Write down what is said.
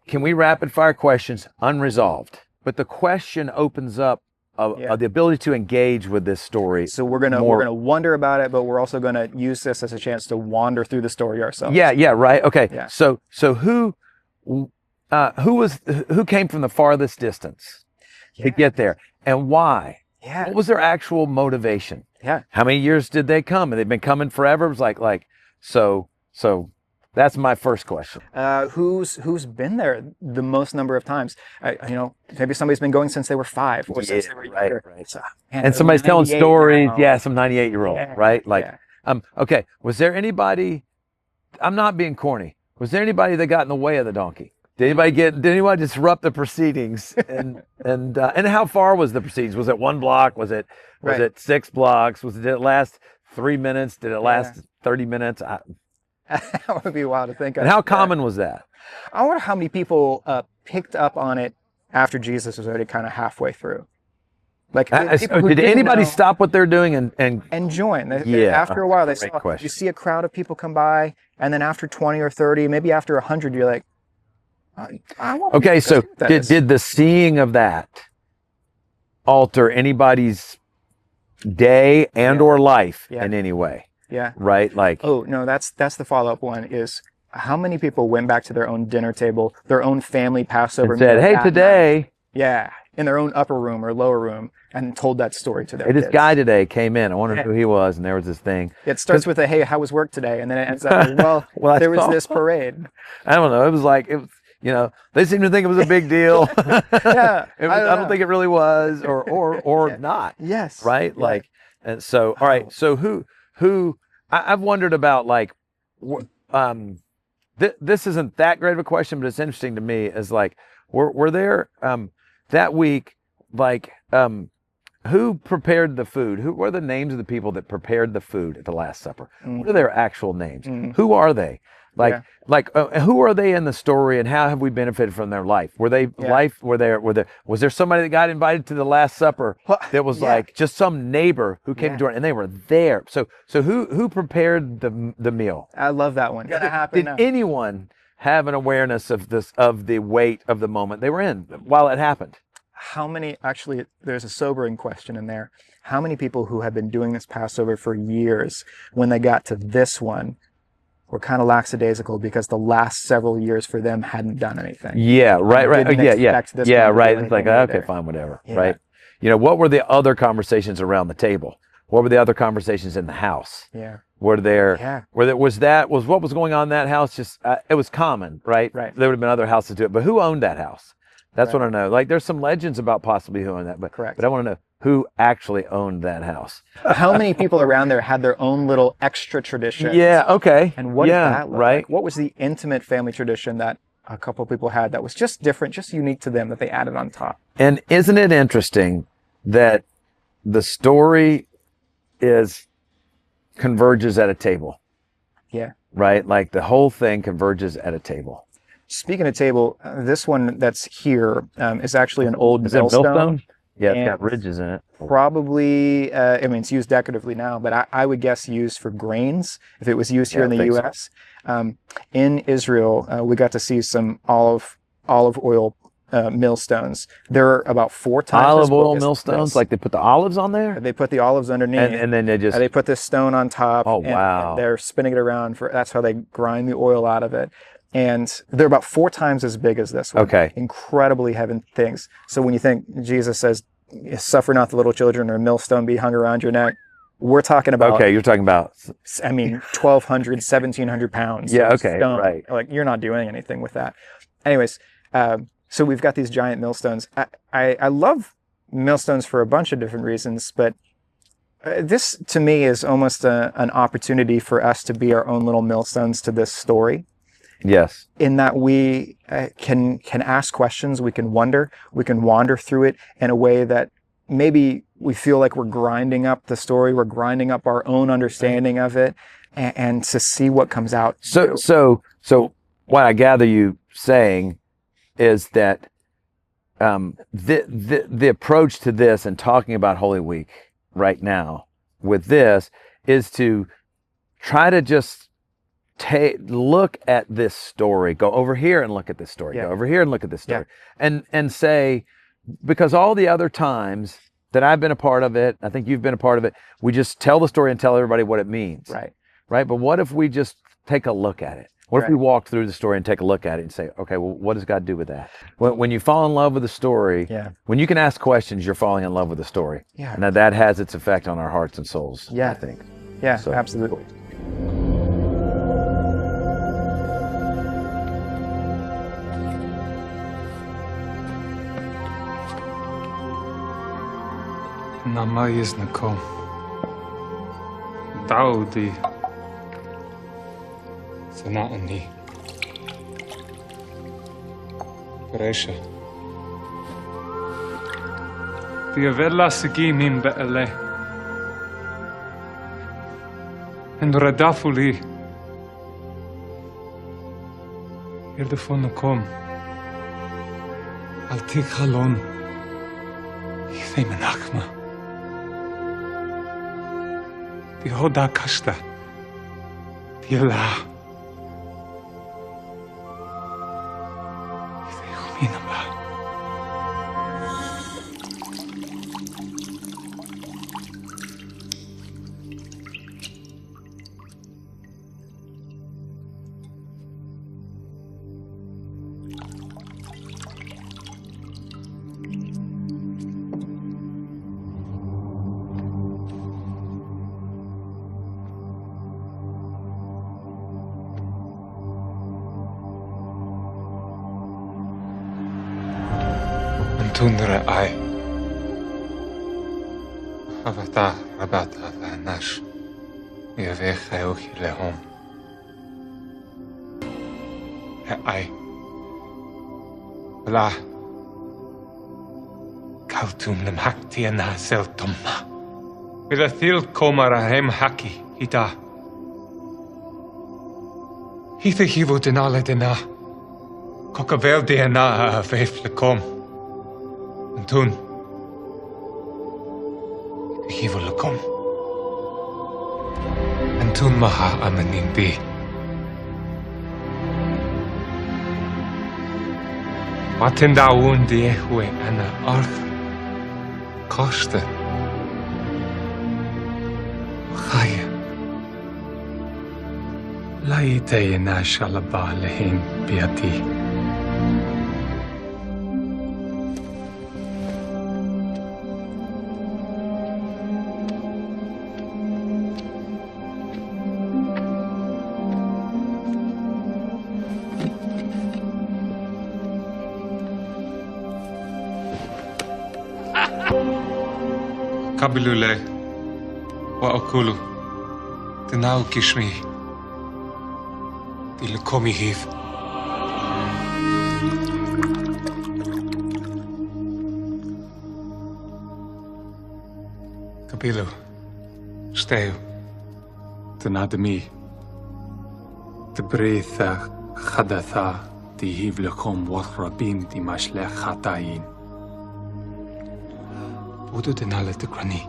Can we rapid fire questions? Unresolved. But the question opens up the ability to engage with this story. So we're gonna wonder about it, but we're also gonna use this as a chance to wander through the story ourselves. Yeah, right. Okay. Yeah. So who came from the farthest distance to get there, and why? Yeah. What was their actual motivation? Yeah. How many years did they come? And they've been coming forever. It was like so. That's my first question. Who's been there the most number of times? Maybe somebody's been going since they were 5 or since they were younger. Right. So, and somebody's telling stories. now. Yeah, some 98-year-old, right? Yeah. Okay. Was there anybody? I'm not being corny. Was there anybody that got in the way of the donkey? Did anybody disrupt the proceedings? And how far was the proceedings? Was it 1 block? Was it 6 blocks? Did it last 3 minutes? Did it last 30 minutes? That would be wild to think of. And how common was that? I wonder how many people picked up on it after Jesus was already kind of halfway through. Like, did anybody stop what they're doing and join? After a while, you see a crowd of people come by, and then after 20 or 30, maybe after 100, you're like, I want to. Okay, so did the seeing of that alter anybody's day or life in any way? Yeah. Right? Oh, no, that's the follow-up one is how many people went back to their own dinner table, their own family Passover and said, hey, today. Yeah, in their own upper room or lower room and told that story to their kids. This guy today came in. I wondered who he was, and there was this thing. It starts with hey, how was work today? And then it ends up with, there was this parade. I don't know. It was they seemed to think it was a big deal. Yeah. I don't think it really was or not. Yes. Right? Yeah. And so, all right. So who I've wondered about this isn't that great of a question, but it's interesting to me is were there that week, who prepared the food? Who were the names of the people that prepared the food at the Last Supper? Mm-hmm. What are their actual names? Mm-hmm. Who are they? Who are they in the story, and how have we benefited from their life? Were they was there somebody that got invited to the Last Supper that was just some neighbor who came to join, and they were there? So who prepared the meal? I love that one. Did anyone have an awareness of the weight of the moment they were in while it happened? How many, actually, there's a sobering question in there. How many people who have been doing this Passover for years, when they got to this one, were kind of lackadaisical because the last several years for them hadn't done anything? Yeah, right. Yeah, right. It's like, okay, fine, whatever, right? What were the other conversations around the table? What were the other conversations in the house? Yeah. Was what was going on in that house just, it was common, right? Right. There would have been other houses to it, but who owned that house? That's what I know. There's some legends about possibly who owned that, but correct. But I want to know who actually owned that house. How many people around there had their own little extra traditions? Yeah, okay. And what did that look like? What was the intimate family tradition that a couple of people had that was just different, just unique to them, that they added on top? And isn't it interesting that the story converges at a table? Yeah. Right? The whole thing converges at a table. Speaking of table, this one that's here is actually an old millstone. Yeah, it's got ridges in it. Probably, it's used decoratively now, but I would guess used for grains if it was used here in the U.S. So. In Israel, we got to see some olive oil millstones. They're about 4 times olive oil millstones. They put the olives on there. They put the olives underneath, and then they put this stone on top. Oh wow! And they're spinning it around that's how they grind the oil out of it. And they're about 4 times as big as this one. Okay. Incredibly heavy things. So when you think Jesus says, suffer not the little children, or a millstone be hung around your neck, we're talking about... Okay, you're talking about... 1,200, 1,700 pounds. Yeah, okay, stone. right. You're not doing anything with that. Anyways, so we've got these giant millstones. I love millstones for a bunch of different reasons, but this, to me, is almost an opportunity for us to be our own little millstones to this story. Yes. In that we can ask questions, we can wander through it in a way that maybe we feel like we're grinding up the story, we're grinding up our own understanding of it, and to see what comes out. So what I gather you saying is that the approach to this and talking about Holy Week right now with this is to try to just look at this story, go over here and look at this story, Yeah. go over here and look at this story, and say, because all the other times that I've been a part of it, I think you've been a part of it, we just tell the story and tell everybody what it means. Right. But what if we just take a look at it? What if we walk through the story and take a look at it and say, okay, well, what does God do with that? When you fall in love with the story, when you can ask questions, you're falling in love with the story. Yeah. And that has its effect on our hearts and souls, I think. Yeah, So, absolutely. Nama jest nakom. Daudi. Sana'ani. Resha. Diavella sigi min be'ele. En radafuli. Irdefon nakom. Altik halon. Ithei menachma. Die hoda kasta. Die la. Die huminaba. Tundra ai. Avata rabata vanash. Yavecha ochi lehom. Ai. La. Kautum lem hakti ana seltomma. Bilathil komara hem haki hita. Hitha hivo denale dena. Kokavel dena avef lekom. En toen, ik hief wel kom. En toen maha amanin bi. Wat in da woon die ehwe en de arg koste. Ga je? Laite je na shalaba leheen biati. Kabilule wa okulu. Tenau kishmi. Dilekomi hiv. Kabilu. Steu. Tenademi. De breitha chadatha di hiv lekom wat rabim di mashlech chatayin. Budu denale de grani.